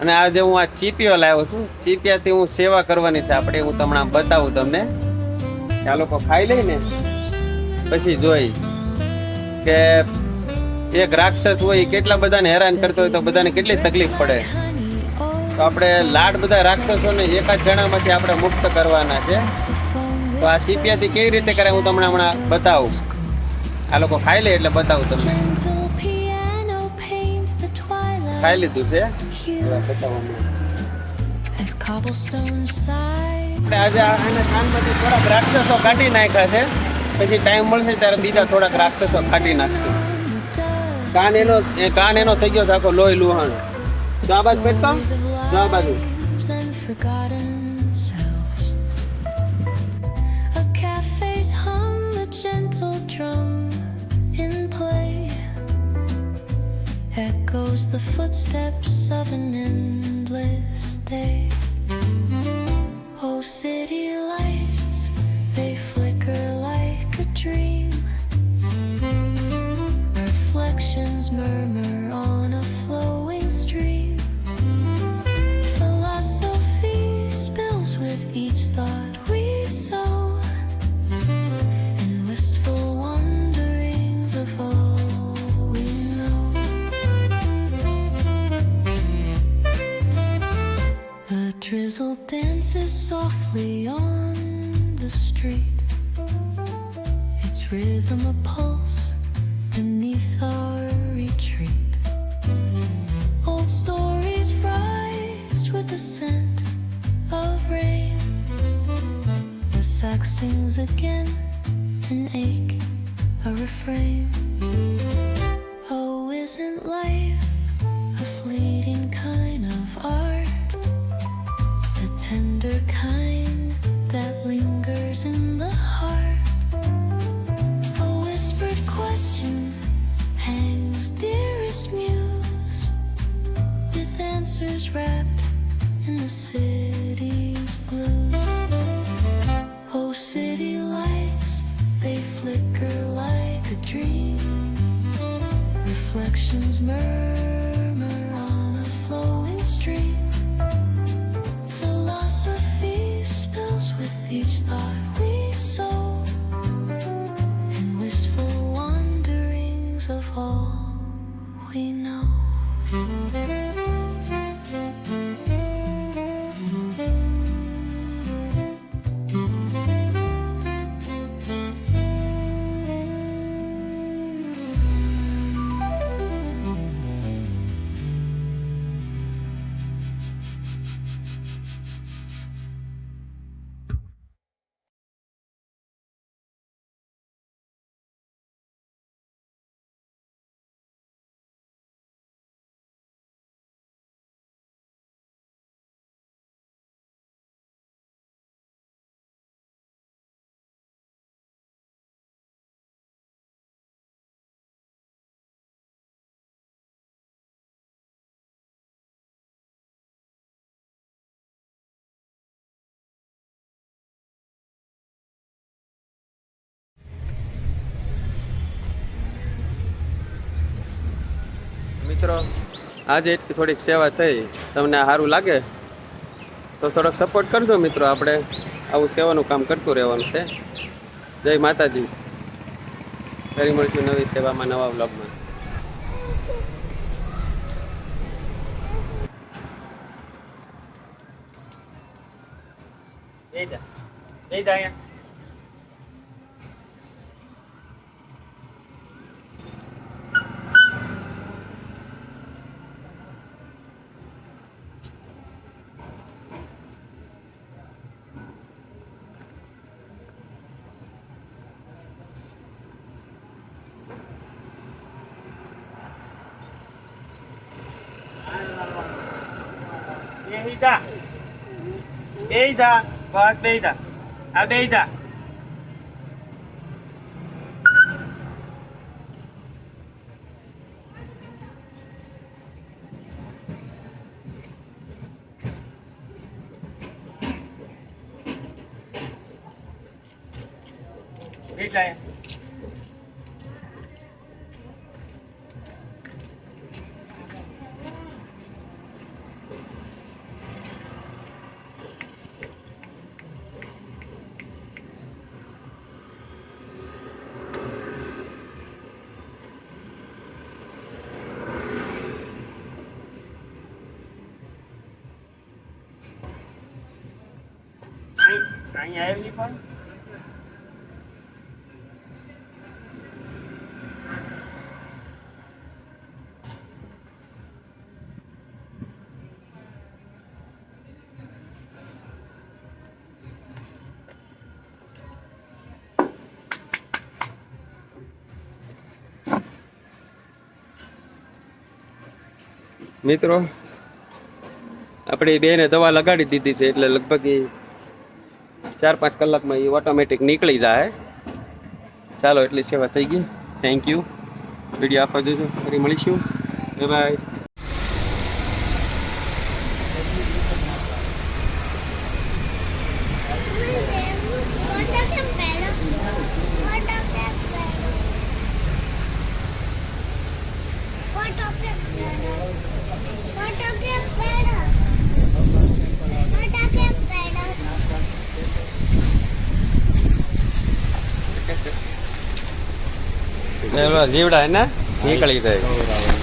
અને આજે હું આ ચીપિયો લાવ્યો છું. ચીપિયાથી હું સેવા કરવાની છે આપણે. હું તમને બતાવું તમને. આ લોકો ખાઈ લઈને પછી જોઈ કે એક રાક્ષસ હોય કેટલા બધાને હેરાન કરતો હોય તો બધાને કેટલી તકલીફ પડે. તો આપણે લાડ બધા રાક્ષસોને એક જ જણામાંથી આપણે મુક્ત કરવાના છે. તો આ ચીપિયાથી કેવી રીતે કરે હું તમને હમણાં બતાવું. આ લોકો ખાઈ લે એટલે બતાવું તમને. ખાઈ લીધું છે. આપણે આજે આના કાનમાંથી થોડાક રાક્ષસો કાઢી નાખ્યા છે. પછી ટાઈમ મળશે ત્યારે બીજા થોડાક રાક્ષસો કાઢી નાખશું. કાન એનો થઈ ગયો છે આખો લોહી લુહાણો. જો આ બાજુ બેઠતો જો આ બાજુ. Echoes the footsteps of an endless day. Oh, city lights, they flicker like a dream. Reflections murmur on a flowing stream. Philosophy spills with each thought we sow, and wistful wanderings of all we know. The drizzle dances softly on the street, its rhythm a pulse beneath our retreat. Old stories rise with the scent of rain. The sax sings again, an ache, a refrain. Oh, isn't life a fleeting kind of art? The tender kind that lingers in the heart. A whispered question hangs dearest muse, with answers wrapped in the city's blues. Oh, city lights, they flicker like a dream. Reflections murmur on a flowing stream. Philosophy spills with each thought we sow, and wistful wanderings of all we know. મિત્રો આજે એટલી થોડીક સેવા થઈ. તમને સારું લાગે તો થોડોક સપોર્ટ કરજો મિત્રો. આપણે આવું સેવાનું કામ કરતું રહેવાનું છે. જય માતાજી. ફરી મળશું નવી સેવામાં, નવા વ્લોગમાં. બેજા બસ બેજા આ બેજા. બેજા અહીંયા આવી પણ મિત્રો આપણે બેને દવા લગાડી દીધી છે એટલે લગભગ 4-5 કલાકમાં એ ઓટોમેટિક નીકળી જાય. ચાલો એટલી સેવા થઈ ગઈ. Thank you. વિડીયો આપવા જોજો. ફરી મળીશું. Bye bye. જીવડા હે ને નીકળી જાય.